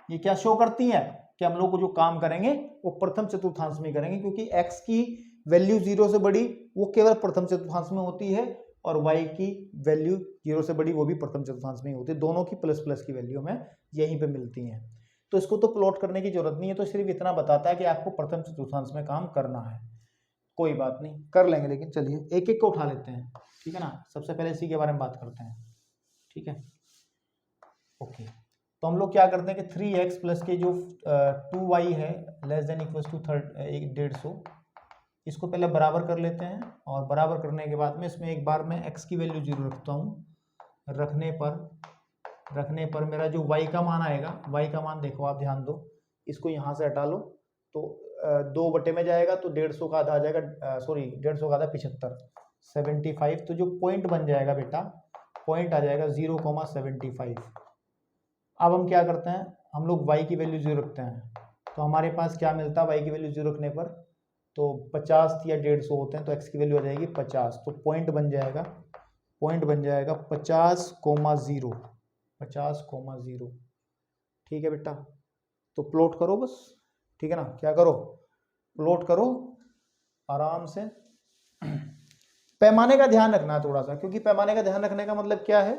ये क्या शो करती है कि हम लोग को जो काम करेंगे वो प्रथम चतुर्थांश में करेंगे, क्योंकि x की वैल्यू 0 से बड़ी वो केवल प्रथम चतुर्थांश में होती है, और y की वैल्यू 0 से बड़ी वो भी प्रथम चतुर्थांश में ही होती है, दोनों की प्लस प्लस की वैल्यू हमें यहीं पे मिलती हैं। तो इसको तो प्लॉट करने की जरूरत नहीं है, तो सिर्फ इतना बताता है कि आपको प्रथम चतुर्थांश में काम करना है। कोई बात नहीं, कर लेंगे, लेकिन चलिए एक एक को उठा लेते हैं, ठीक है ना। सबसे पहले इसी के बारे में बात करते हैं, ठीक है, ओके। तो हम लोग क्या करते हैं कि 3x प्लस के जो 2y है लेस देन इक्वल टू 150, इसको पहले बराबर कर लेते हैं, और बराबर करने के बाद में इसमें एक बार मैं x की वैल्यू 0 रखता हूँ, रखने पर मेरा जो y का मान आएगा, y का मान देखो आप ध्यान दो, इसको यहाँ से हटा लो, तो 2 बटे में जाएगा, तो 150 का आधा आ जाएगा, सॉरी 150 का आधा 75, 75, तो जो पॉइंट बन जाएगा बेटा, पॉइंट आ जाएगा 0,75। अब हम क्या करते हैं, हम लोग y की वैल्यू 0 रखते हैं, तो हमारे पास क्या मिलता है y की वैल्यू 0 रखने पर, तो 50 या 150 होते हैं, तो x की वैल्यू आ जाएगी 50, तो पॉइंट बन जाएगा 50,0, 50,0, ठीक है बेटा। तो प्लॉट करो बस, ठीक है ना, क्या करो, प्लॉट करो आराम से। पैमाने का ध्यान रखना है थोड़ा सा, क्योंकि पैमाने का ध्यान रखने का मतलब क्या है,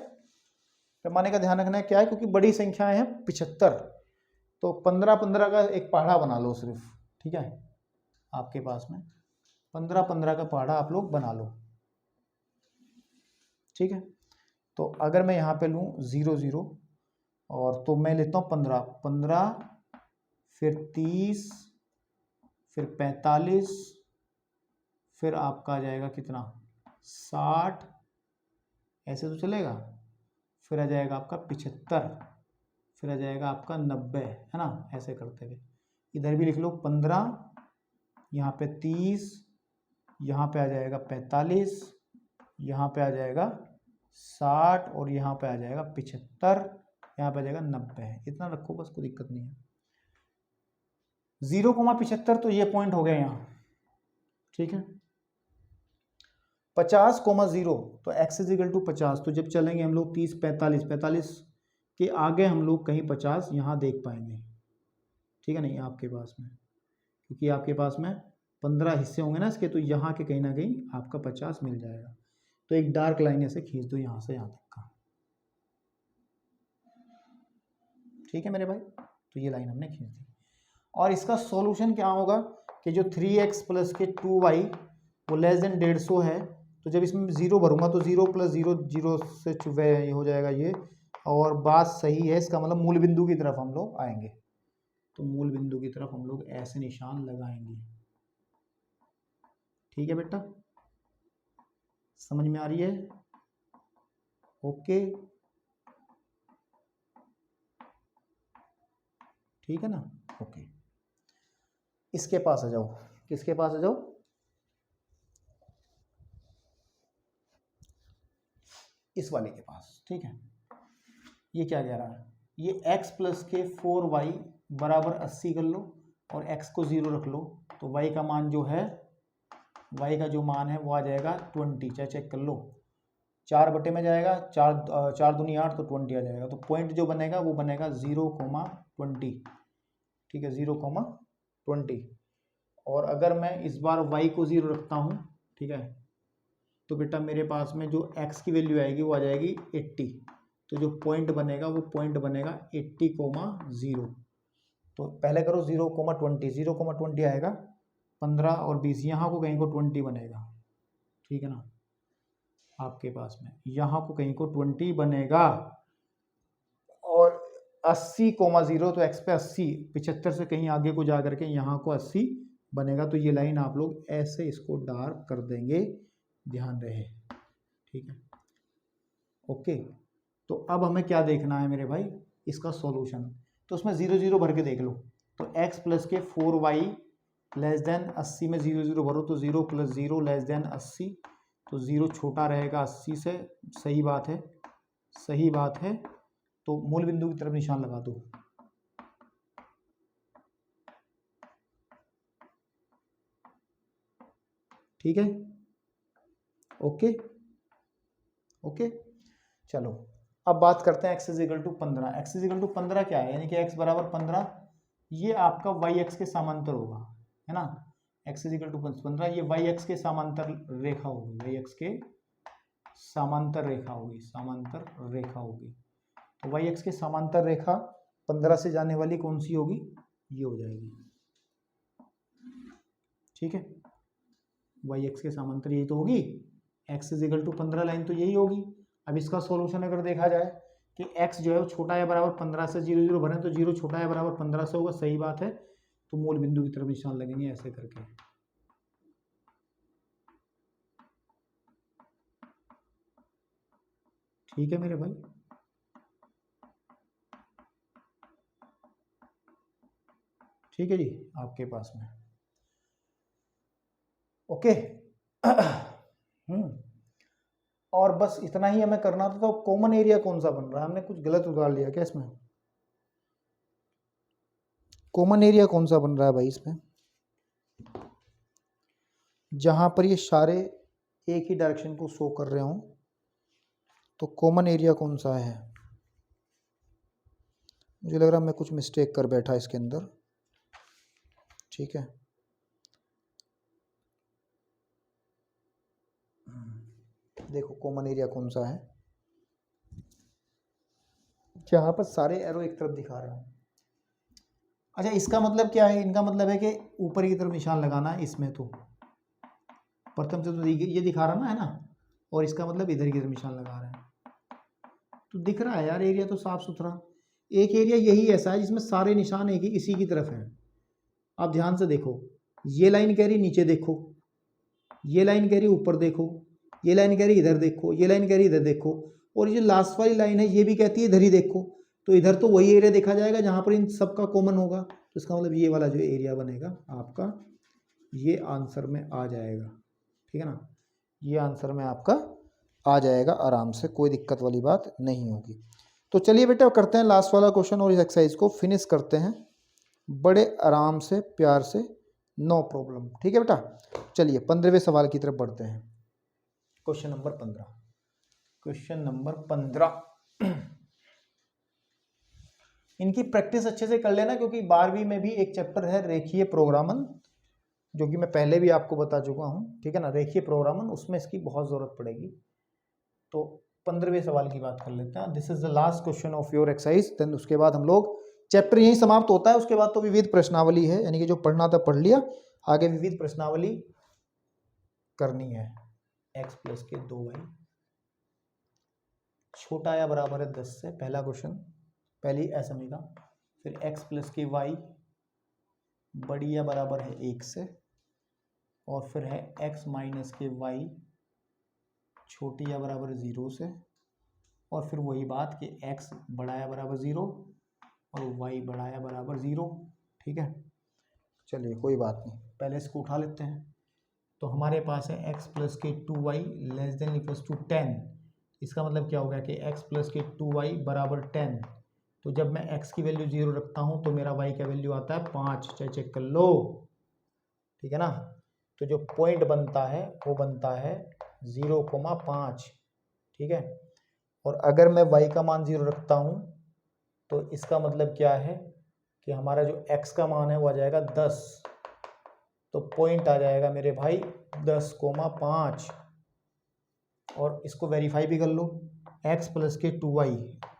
पैमाने का ध्यान रखना है क्या है, क्योंकि बड़ी संख्याएं हैं 75, तो 15-15 का एक पहाड़ा बना लो सिर्फ, ठीक है, आपके पास में 15-15 का पहाड़ा आप लोग बना लो, ठीक है। तो अगर मैं यहाँ पे लूँ 0 0, और तो मैं लेता हूँ 15, फिर 30, फिर 45, फिर आपका आ जाएगा कितना 60, ऐसे तो चलेगा, फिर आ जाएगा आपका 75, फिर आ जाएगा आपका 90, है ना, ऐसे करते हुए। इधर भी लिख लो 15, यहाँ पे 30, यहाँ पे आ जाएगा 45, यहाँ पे आ जाएगा 60 और यहाँ पे आ जाएगा 75, यहाँ पे आ जाएगा 90। इतना रखो बस, कोई दिक्कत नहीं है। 0,75 तो ये पॉइंट हो गया यहाँ, ठीक है। 50,0 तो x इज इक्वल टू 50, तो जब चलेंगे हम लोग 30, 45, 45 के आगे हम लोग कहीं 50 यहाँ देख पाएंगे, ठीक है। नहीं आपके पास में, क्योंकि आपके पास में 15 हिस्से होंगे ना इसके, तो यहाँ के कहीं ना कहीं आपका 50 मिल जाएगा। तो एक डार्क लाइन ऐसे खींच दो यहाँ से यहाँ तक का, ठीक है मेरे भाई। तो ये लाइन हमने खींच दी। और इसका सॉल्यूशन क्या होगा कि जो 3x प्लस के 2y वो लेस देन 150 है, तो जब इसमें 0 भरूंगा तो 0 + 0 0 से ये हो जाएगा ये, और बात सही है, इसका मतलब मूल बिंदु की तरफ हम लोग आएंगे। तो मूल बिंदु की तरफ हम लोग ऐसे निशान लगाएंगे, ठीक है बेटा, समझ में आ रही है? ओके, ठीक है ना, ओके। इसके पास आ जाओ, किसके पास आ जाओ, इस वाले के पास, ठीक है। ये क्या कह रहा है, ये x प्लस के 4y बराबर 80 कर लो और x को 0 रख लो, तो y का मान जो है, y का जो मान है वो आ जाएगा 20, चाहे चेक कर लो, 4 बटे में जाएगा, 4 दूनी 8, तो 20 आ जाएगा। तो पॉइंट जो बनेगा वो बनेगा 0,20, ठीक है, 0,20। और अगर मैं इस बार y को 0 रखता हूँ, ठीक है, तो बेटा मेरे पास में जो x की वैल्यू आएगी वो आ जाएगी 80, तो जो पॉइंट बनेगा वो पॉइंट बनेगा 80,0। तो पहले करो 0,20, 0,20 आएगा 15 और 20, यहाँ को कहीं को 20 बनेगा, ठीक है ना, आपके पास में यहाँ को कहीं को 20 बनेगा। और 80,0 तो x पे 80, 75 से कहीं आगे को जा करके यहाँ को 80 बनेगा। तो ये लाइन आप लोग ऐसे इसको डार्क कर देंगे, ध्यान रहे, ठीक है, ओके। तो अब हमें क्या देखना है मेरे भाई, इसका सॉल्यूशन। तो उसमें 0 0 भर के देख लो, तो x प्लस के 4y लेस देन 80 में 0 0 भरो, तो 0 + 0 लेस देन 80, तो 0 छोटा रहेगा 80 से, सही बात है, सही बात है। तो मूल बिंदु की तरफ निशान लगा दो, ठीक है, ओके ओके। चलो अब बात करते हैं x is equal to 15। x is equal to 15 क्या है, यानी कि x बराबर 15, ये आपका y x के समांतर होगा, है ना। x इज इक्वल टू 15, ये y x के समांतर रेखा होगी, y x के समांतर रेखा होगी, समांतर रेखा होगी। तो y x के समांतर रेखा 15 से जाने वाली कौन सी होगी, ये हो जाएगी, ठीक है। y x के समांतर यही तो होगी, x is equal to 15 line तो यही होगी। अब इसका सॉल्यूशन अगर देखा जाए कि x जो है वो छोटा या बराबर 15 से, 0 0 भरें तो 0 छोटा या बराबर 15 से होगा, सही बात है। तो मूल बिंदु की तरफ निशान लगेंगे ऐसे करके, ठीक है मेरे भाई, ठीक है जी, आपके पास में ओके। और बस इतना ही हमें करना था। तो कॉमन एरिया कौन सा बन रहा है, हमने कुछ गलत उतार लिया क्या इसमें, कॉमन एरिया कौन सा बन रहा है भाई इसमें, जहां पर ये सारे एक ही डायरेक्शन को शो कर रहे हों, तो कॉमन एरिया कौन सा है। मुझे लग रहा है मैं कुछ मिस्टेक कर बैठा इसके अंदर, ठीक है। देखो कॉमन एरिया कौन सा है, जहां पर सारे एरो एक तरफ दिखा रहे हो। अच्छा इसका मतलब क्या है, इनका मतलब है कि ऊपर की तरफ निशान लगाना है इसमें। तो प्रथम से तो ये दिखा रहा है ना, और इसका मतलब इधर की तरफ निशान लगा रहे हैं, तो दिख रहा है यार एरिया तो साफ सुथरा। एक एरिया यही ऐसा है जिसमें सारे निशान एक ही इसी की तरफ है। आप ध्यान से देखो, ये लाइन कह रही नीचे देखो, ये लाइन कह रही ऊपर देखो, ये लाइन कह रही इधर देखो, ये लाइन कह रही इधर देखो, और ये लास्ट वाली लाइन है ये भी कहती है इधर ही देखो। तो इधर तो वही एरिया देखा जाएगा जहाँ पर इन सब का कॉमन होगा, तो इसका मतलब ये वाला जो एरिया बनेगा आपका, ये आंसर में आ जाएगा। ठीक है ना, ये आंसर में आपका आ जाएगा आराम से, कोई दिक्कत वाली बात नहीं होगी। तो चलिए बेटा करते हैं लास्ट वाला क्वेश्चन और इस एक्सरसाइज को फिनिश करते हैं बड़े आराम से, प्यार से, नो प्रॉब्लम। ठीक है बेटा, चलिए 15वें सवाल की तरफ बढ़ते हैं। क्वेश्चन नंबर 15, क्वेश्चन नंबर 15 इनकी प्रैक्टिस अच्छे से कर लेना, क्योंकि 12वीं में भी एक चैप्टर है रेखीय प्रोग्रामन, जो कि मैं पहले भी आपको बता चुका हूं। ठीक है ना, रेखीय प्रोग्रामन, उसमें इसकी बहुत ज़रूरत पड़ेगी। तो 15वें सवाल की बात कर लेते हैं। This is the last question of your exercise, then उसके बाद हम लोग चैप्टर यहीं समाप्त होता है। उसके बाद तो विविध प्रश्नावली है, यानी कि जो पढ़ना था पढ़ लिया, आगे विविध प्रश्नावली करनी है। x प्लस के 2y छोटा या बराबर है 10 से, पहला क्वेश्चन, पहली असमी का। फिर x प्लस के y बड़ी या बराबर है 1 से, और फिर है x माइनस के y छोटी या बराबर 0 से, और फिर वही बात कि x बड़ा या बराबर 0 और y बड़ा या बराबर 0। ठीक है, चलिए कोई बात नहीं, पहले इसको उठा लेते हैं। तो हमारे पास है x प्लस के 2y less than equals to 10। इसका मतलब क्या हो गया कि x प्लस के 2y बराबर 10। तो जब मैं x की वैल्यू 0 रखता हूँ तो मेरा y का वैल्यू आता है 5, चाहे चेक कर लो। ठीक है ना, तो जो पॉइंट बनता है वो बनता है 0,5। ठीक है, और अगर मैं y का मान 0 रखता हूँ तो इसका मतलब क्या है कि हमारा जो x का मान है वो आ जाएगा 10। तो पॉइंट आ जाएगा मेरे भाई 10,5। और इसको वेरीफाई भी कर लो, x प्लस के 2y,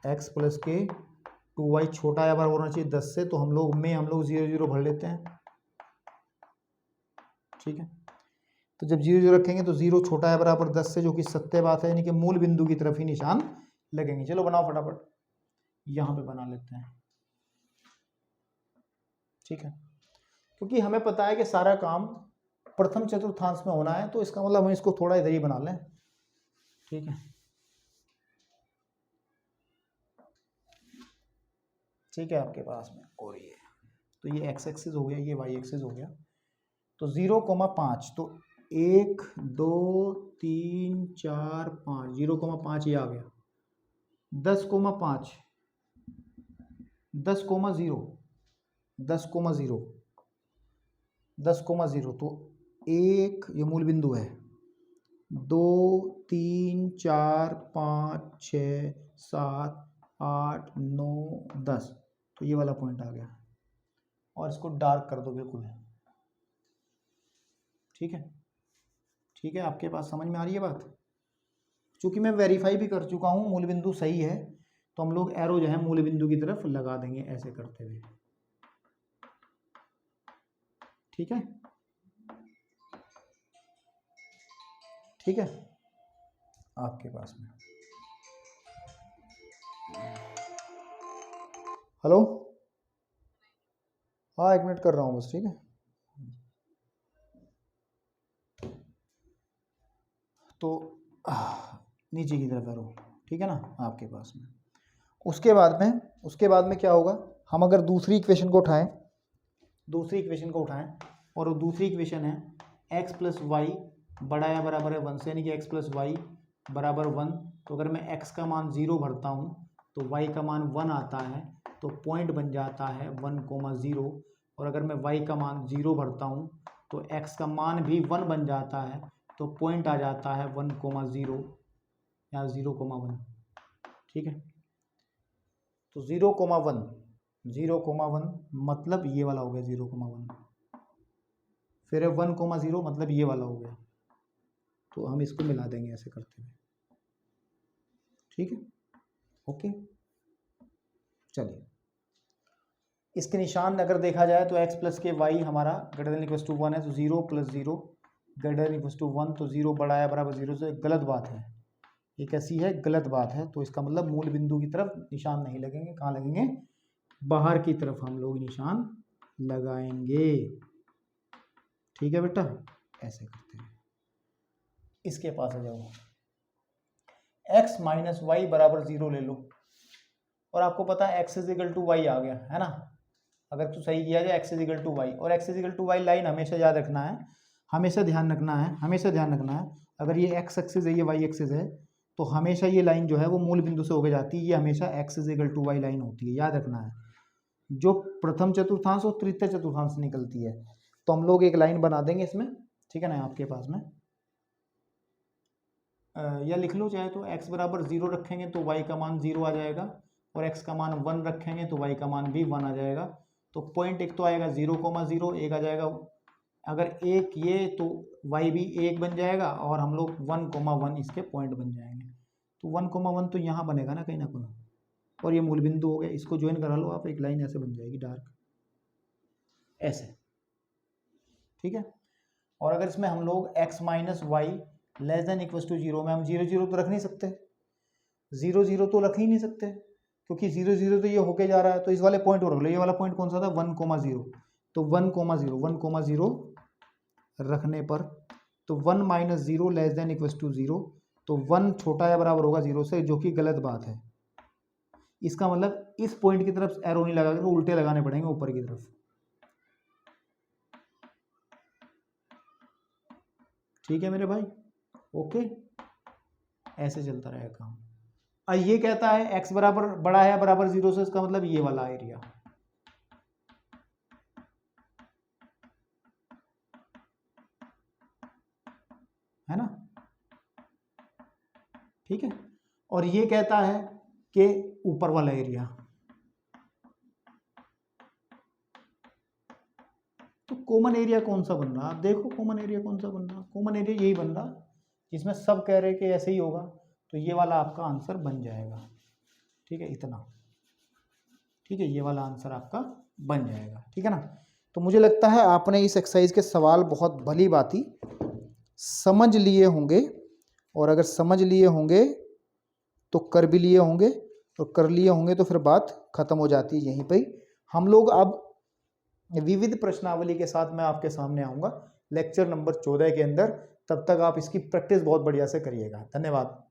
x प्लस के 2y छोटा या बराबर होना चाहिए 10 से, तो हम लोग 0 0 भर लेते हैं। ठीक है, तो जब 0 0 रखेंगे तो 0 छोटा या बराबर 10 से, जो कि सत्य बात है, यानी कि मूल बिंदु की तरफ ही निशान लगेंगे। चलो बनाओ फटाफट, यहाँ पे बना लेते हैं। ठीक है, क्योंकि हमें पता है कि सारा काम प्रथम चतुर्थांश में होना है, तो इसका मतलब हम इसको थोड़ा इधर ही बना लें। ठीक है, ठीक है आपके पास में, और ये तो ये x एक्सिस हो गया, ये y एक्सिस हो गया। तो 0,5, तो 1 2 3 4 5, 0,5 ये आ गया। 10,5, 10,0, 10,0, 10,0, तो 1 ये मूल बिंदु है, 2 3 4 5 6 7 8 9 10, तो ये वाला पॉइंट आ गया। और इसको डार्क कर दो बिल्कुल। ठीक है, ठीक है, आपके पास समझ में आ रही है बात। चूंकि मैं वेरीफाई भी कर चुका हूँ मूल बिंदु सही है, तो हम लोग एरो जो है मूल बिंदु की तरफ लगा देंगे ऐसे करते हुए। ठीक है, ठीक है आपके पास में। हेलो, हाँ 1 मिनट कर रहा हूँ बस। ठीक है, तो नीचे की तरफ एरो। ठीक है ना आपके पास में। उसके बाद में क्या होगा, हम अगर दूसरी इक्वेशन को उठाएं, और वो दूसरी इक्वेशन है x प्लस वाई बड़ा या बराबर है 1 से, यानी कि x प्लस वाई बराबर 1। तो अगर मैं x का मान 0 भरता हूँ तो y का मान 1 आता है, तो पॉइंट बन जाता है 1,0। और अगर मैं y का मान 0 भरता हूँ तो x का मान भी 1 बन जाता है, तो पॉइंट आ जाता है 1,0 या 0,1। ठीक है, तो 0,1 मतलब ये वाला हो गया 0,1, फिर है 1,0 मतलब ये वाला हो गया। तो हम इसको मिला देंगे ऐसे करते हुए। ठीक है, ओके। चलिए, इसके निशान अगर देखा जाए तो x प्लस के y हमारा ग्रेटर देन इक्वल्स टू 1 है, तो 0 plus 0 greater than equals to 1, तो 0 बड़ा या बराबर 0 से। गलत बात है, ये कैसी है, गलत बात है। तो इसका मतलब मूल बिंदु की तरफ निशान नहीं लगेंगे, कहाँ लगेंगे, बाहर की तरफ हम लोग निशान लगाएंगे। ठीक है बेटा, ऐसे करते हैं। इसके पास आ जाओ, x माइनस वाई बराबर 0 ले लो, और आपको पता है x is equal to y आ गया है ना। अगर तो सही किया जाए x is equal to y, और x is equal to y line हमेशा याद रखना है, हमेशा ध्यान रखना है, हमेशा ध्यान रखना है। अगर ये x एक्सिस है, ये y एक्सिस है, तो हमेशा ये लाइन जो है वो मूल बिंदु से होकर जाती है, ये हमेशा x is equal to y line होती है, याद रखना है। जो प्रथम चतुर्थांश और तृतीय चतुर्थांश निकलती है, तो हम लोग एक लाइन बना देंगे इसमें, ठीक है ना, आपके पास में या लिख लो चाहे तो, x बराबर 0 रखेंगे तो y का मान 0 आ जाएगा, और x का मान 1 रखेंगे तो y का मान भी 1 आ जाएगा। तो पॉइंट एक तो आएगा 0,0, एक आ जाएगा, अगर एक ये तो y भी 1 बन जाएगा, और हम लोग 1,1 इसके पॉइंट बन जाएंगे। तो 1,1 तो यहाँ बनेगा ना कहीं ना कहीं, और ये मूल बिंदु हो गया, इसको ज्वाइन करा लो आप, एक लाइन ऐसे बन जाएगी डार्क ऐसे, ठीक है। और अगर इसमें हम लोग x minus y less than equal to 0 में हम 0 0 तो रख नहीं सकते, 0 0 तो रख ही नहीं सकते, क्योंकि 0 0 तो ये होके जा रहा है। तो इस वाले पॉइंट को रख लो, ये वाला पॉइंट कौन सा था, 1,0, तो 1,0 रखने पर, तो 1 minus 0 less than equal to 0, तो 1 छोटा या बराबर होगा 0 से, जो कि गलत बात है। इसका मतलब इस पॉइंट की तरफ एरो नहीं लगा, उल्टे लगाने पड़ेंगे ऊपर की तरफ, ठीक है मेरे भाई, ओके। ऐसे चलता रहेगा काम। अब ये कहता है x बराबर बड़ा है बराबर 0 से, इसका मतलब ये वाला एरिया, है ना, ठीक है। और ये कहता है कि ऊपर वाला एरिया, तो कॉमन एरिया कौन सा बन रहा, आप देखो कॉमन एरिया कौन सा बन रहा, कॉमन एरिया यही बन रहा जिसमें सब कह रहे कि ऐसे ही होगा, तो ये वाला आपका आंसर बन जाएगा, ठीक है, इतना, ठीक है, ये वाला आंसर आपका बन जाएगा, ठीक है ना। तो मुझे लगता है आपने इस एक्सरसाइज के सवाल बहुत भली भांति समझ लिए होंगे, और अगर समझ लिए होंगे तो कर भी लिए होंगे, और कर लिए होंगे तो फिर बात खत्म हो जाती है यहीं पे। हम लोग अब विविध प्रश्नावली के साथ मैं आपके सामने आऊँगा लेक्चर नंबर 14 के अंदर, तब तक आप इसकी प्रैक्टिस बहुत बढ़िया से करिएगा। धन्यवाद।